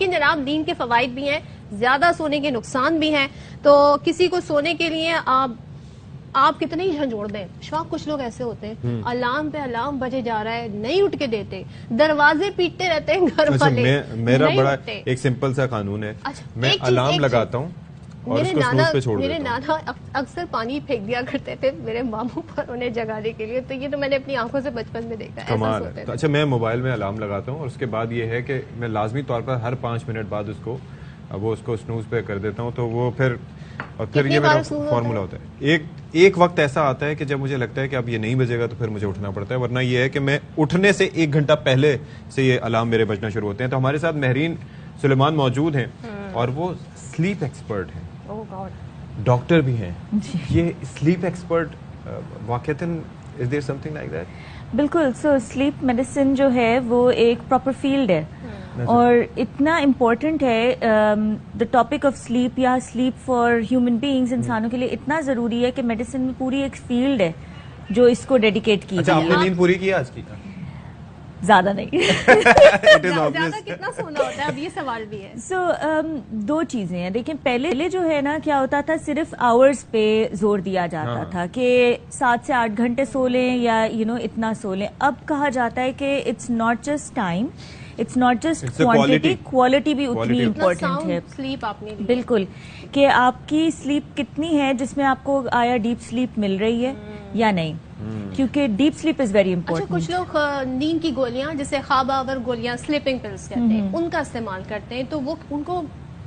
लेकिन जनाब नींद के फवाइद भी हैं, ज्यादा सोने के नुकसान भी हैं। तो किसी को सोने के लिए आप कितने ही झंझोड़ दें, शौक कुछ लोग ऐसे होते हैं अलार्म पे अलार्म बजे जा रहा है, नहीं उठ के देते, दरवाजे पीटते रहते हैं घर वाले। मेरा बड़ा एक सिंपल सा कानून है। मैं अलार्म लगाता हूँ और उसको स्नूज़ पे छोड़ देता हूं। मेरे नाना अक्सर पानी फेंक दिया करते थे मेरे मामू पर उन्हें जगाने के लिए, तो ये तो मैंने अपनी आंखों से बचपन में देखा। कमाल है। तो अच्छा, मैं मोबाइल में अलार्म लगाता हूँ और उसके बाद ये है कि मैं लाजमी तौर पर हर 5 मिनट बाद उसको स्नूज़ पे कर देता हूँ। तो वो फिर ये मेरा फॉर्मूला होता है। एक वक्त ऐसा आता है कि जब मुझे लगता है कि अब ये नहीं बजेगा तो फिर मुझे उठना पड़ता है, वरना ये है कि मैं उठने से 1 घंटा पहले से ये अलार्म मेरे बजना शुरू होते हैं। तो हमारे साथ महरीन सुलेमान मौजूद हैं और वो स्लीप एक्सपर्ट हैं, डॉक्टर भी हैं। ये स्लीप एक्सपर्ट वाकईतन is there something like that? बिल्कुल। सो स्लीप मेडिसिन जो है वो एक प्रॉपर फील्ड है और इतना इम्पोर्टेंट है। द टॉपिक ऑफ स्लीप या स्लीप फॉर ह्यूमन बीइंग्स, इंसानों के लिए इतना जरूरी है कि मेडिसिन में पूरी एक फील्ड है जो इसको डेडिकेट की। अच्छा, आपने नींद पूरी की आज की? ज्यादा नहीं। ज्यादा कितना सोना होता है, अब ये सवाल भी है। सो दो चीजें हैं। देखिए, पहले जो है ना, क्या होता था, सिर्फ आवर्स पे जोर दिया जाता था कि 7 से 8 घंटे सो लें या इतना सो लें। अब कहा जाता है कि it's not just time, it's not just quantity, quality भी उतनी इम्पोर्टेंट है। स्लीप आपने बिल्कुल, कि आपकी स्लीप कितनी है, जिसमें आपको आया डीप स्लीप मिल रही है या नहीं, क्योंकि deep sleep is very important. अच्छा, कुछ लोग नींद की गोलियां, जैसे ख्वाब आवर गोलियां, स्लीपिंग पिल्स कहते हैं, उनका इस्तेमाल करते हैं, तो वो उनको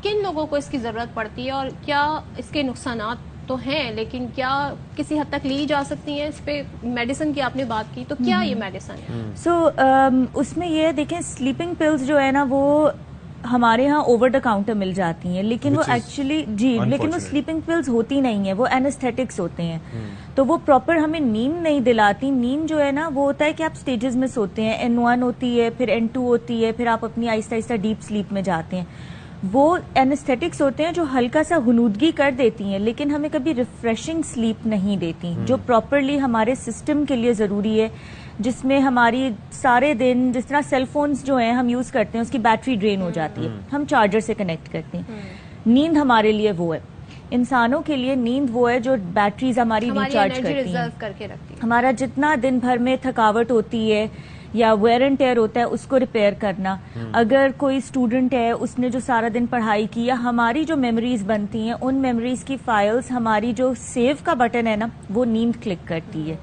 किन लोगों को इसकी जरूरत पड़ती है और क्या इसके नुकसानात तो हैं, लेकिन क्या किसी हद तक ली जा सकती हैं? इस पे मेडिसिन की आपने बात की, तो क्या ये मेडिसिन है? सो उसमें ये देखें, स्लीपिंग पिल्स जो है ना वो हमारे यहाँ ओवर द काउंटर मिल जाती हैं, लेकिन वो एक्चुअली लेकिन वो स्लीपिंग पिल्स होती नहीं है, वो एनेस्थेटिक्स होते हैं। तो वो प्रॉपर हमें नींद नहीं दिलाती। नींद जो है ना वो होता है कि आप स्टेजेस में सोते हैं, N1 होती है, फिर N2 होती है, फिर आप अपनी आहिस्ता आहिस्ता डीप स्लीप में जाते हैं। वो एनेस्थेटिक्स होते हैं जो हल्का सा हुनूदगी कर देती हैं, लेकिन हमें कभी रिफ्रेशिंग स्लीप नहीं देती, जो प्रॉपरली हमारे सिस्टम के लिए जरूरी है, जिसमें हमारी सारे दिन, जिस तरह सेल फोन्स जो हैं हम यूज करते हैं, उसकी बैटरी ड्रेन हो जाती है, हम चार्जर से कनेक्ट करते हैं। नींद हमारे लिए वो है, इंसानों के लिए नींद वो है जो बैटरीज हमारी रिचार्ज करती हैं। हमारा जितना दिन भर में थकावट होती है या वेयर एंड टेयर होता है, उसको रिपेयर करना। अगर कोई स्टूडेंट है, उसने जो सारा दिन पढ़ाई की, या हमारी जो मेमोरीज बनती हैं, उन मेमोरीज की फाइल्स, हमारी जो सेव का बटन है ना, वो नींद क्लिक करती है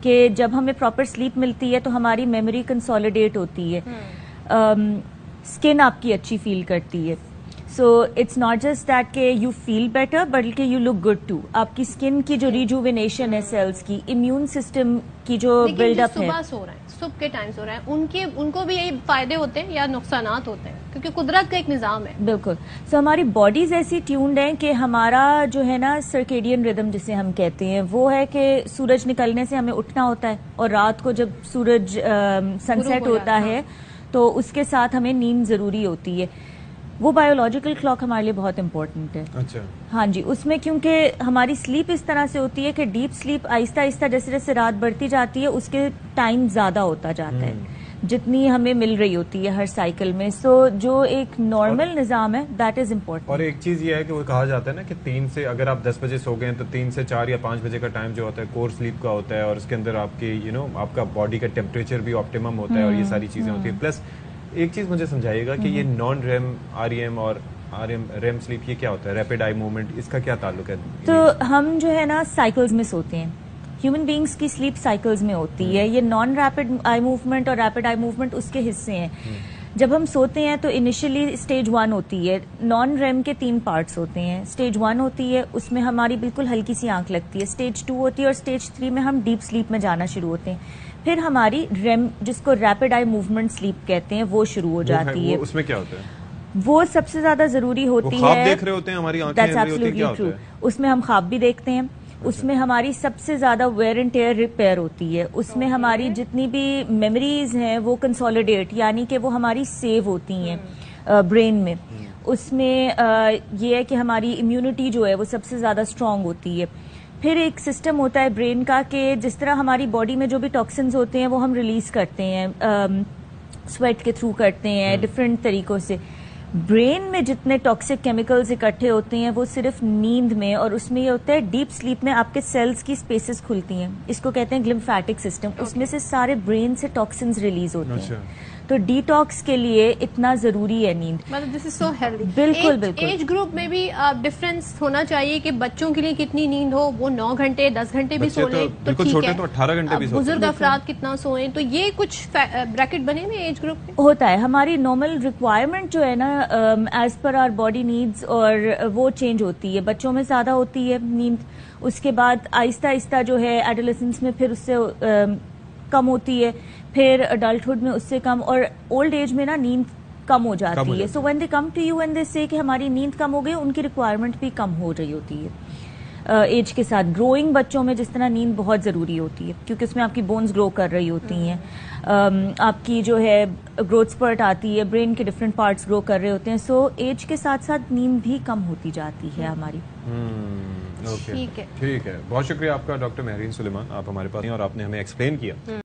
कि जब हमें प्रॉपर स्लीप मिलती है तो हमारी मेमोरी कंसोलिडेट होती है, स्किन आपकी अच्छी फील करती है। So it's not just that के यू फील बेटर, बल्कि यू लुक गुड टू। आपकी स्किन की जो रिजुविनेशन है सेल्स की, इम्यून सिस्टम की जो बिल्डअप है, सुबह के टाइम सो रहे हैं, उनको भी यही फायदे होते हैं या नुकसानात होते हैं? क्योंकि कुदरत का एक निजाम है। बिल्कुल। सो हमारी बॉडीज ऐसी ट्यून्ड हैं कि हमारा जो है ना सर्केडियन रिदम जिसे हम कहते हैं, वो है कि सूरज निकलने से हमें उठना होता है और रात को जब सूरज सनसेट होता है तो उसके साथ हमें नींद जरूरी होती है। वो बायोलॉजिकल क्लॉक हमारे लिए बहुत इंपॉर्टेंट है। अच्छा। हाँ जी, उसमें क्योंकि हमारी स्लीप इस तरह से होती है कि डीप स्लीप आहिस्ता आहिस्ता जैसे जैसे रात बढ़ती जाती है, उसके टाइम ज्यादा होता जाता है, जितनी हमें मिल रही होती है हर साइकिल में। सो जो एक नॉर्मल निजाम है, दैट इज इम्पोर्टेंट। और एक चीज ये है कि वो कहा जाता है ना कि 3 से, अगर आप 10 बजे सो गए तो 3 से 4 या 5 बजे का टाइम जो होता है कोर स्लीप का होता है, और उसके अंदर आपकी आपका बॉडी का टेम्परेचर भी ऑप्टिमम होता है और ये सारी चीजें होती है। प्लस एक चीज मुझे समझाइएगा कि ये नॉन रेम, REM और रेम स्लीप, ये क्या होता है? रैपिड आई मूवमेंट, इसका क्या ताल्लुक है? तो हम जो है ना साइकिल्स में सोते हैं, ह्यूमन बींग्स की स्लीप साइकिल्स में होती है। ये नॉन रैपिड आई मूवमेंट और रैपिड आई मूवमेंट उसके हिस्से हैं। जब हम सोते हैं तो इनिशियली स्टेज 1 होती है। नॉन रेम के 3 पार्ट्स होते हैं। स्टेज 1 होती है, उसमें हमारी बिल्कुल हल्की सी आंख लगती है। स्टेज 2 होती है और स्टेज 3 में हम डीप स्लीप में जाना शुरू होते हैं। फिर हमारी रेम, जिसको रैपिड आई मूवमेंट स्लीप कहते हैं, वो शुरू हो जाती है। उसमें क्या होता है? वो सबसे ज्यादा जरूरी होती है। ख्वाब देख रहे होते हैं, हमारी आंखें एब्सोल्युटली ट्रू। उसमें हम ख्वाब भी देखते हैं। उसमें हमारी सबसे ज्यादा वेयर एंड टेयर रिपेयर होती है। उसमें हमारी जितनी भी मेमोरीज हैं वो कंसोलिडेट, यानी कि वो हमारी सेव होती हैं ब्रेन में। उसमें ये है कि हमारी इम्यूनिटी जो है वो सबसे ज्यादा स्ट्रांग होती है। फिर एक सिस्टम होता है ब्रेन का कि जिस तरह हमारी बॉडी में जो भी टॉक्सिन्स होते हैं वो हम रिलीज करते हैं, स्वेट के थ्रू करते हैं, डिफरेंट तरीकों से। ब्रेन में जितने टॉक्सिक केमिकल्स इकट्ठे होते हैं वो सिर्फ नींद में, और उसमें ये होता है डीप स्लीप में आपके सेल्स की स्पेसेस खुलती हैं, इसको कहते हैं ग्लिम्फेटिक सिस्टम, उसमें से सारे ब्रेन से टॉक्सिन्स रिलीज होते हैं। तो डिटॉक्स के लिए इतना जरूरी है नींद। मतलब दिस इज सो हेल्दी। बिल्कुल बिल्कुल। एज ग्रुप में भी डिफरेंस होना चाहिए कि बच्चों के लिए कितनी नींद हो, वो 9 घंटे 10 घंटे भी सो ले तो ठीक है, तो 18 घंटे भी बुजुर्ग अफराद कितना सोएं, तो ये कुछ ब्रैकेट बने हुए एज ग्रुप में होता है। हमारी नॉर्मल रिक्वायरमेंट जो है ना as per hour body needs, और वो चेंज होती है। बच्चों में ज्यादा होती है नींद, उसके बाद आहिस्ता आहिस्ता जो है एडोलेसेंस में फिर उससे कम होती है, फिर अडल्टहुड में उससे कम, और ओल्ड एज में ना नींद कम हो जाती है। So when they come to you and they say कि हमारी नींद कम हो गई, उनकी रिक्वायरमेंट भी कम हो रही होती है एज के साथ। ग्रोइंग बच्चों में जिस तरह नींद बहुत ज़रूरी होती है, क्योंकि उसमें आपकी बोन्स ग्रो कर रही होती हैं, आपकी जो है ग्रोथ स्पर्ट आती है, ब्रेन के डिफरेंट पार्ट्स ग्रो कर रहे होते हैं। सो एज के साथ साथ नींद भी कम होती जाती है हमारी। ठीक है, बहुत शुक्रिया आपका डॉक्टर महरीन सुलेमान, आप हमारे पास हैं और आपने हमें एक्सप्लेन किया।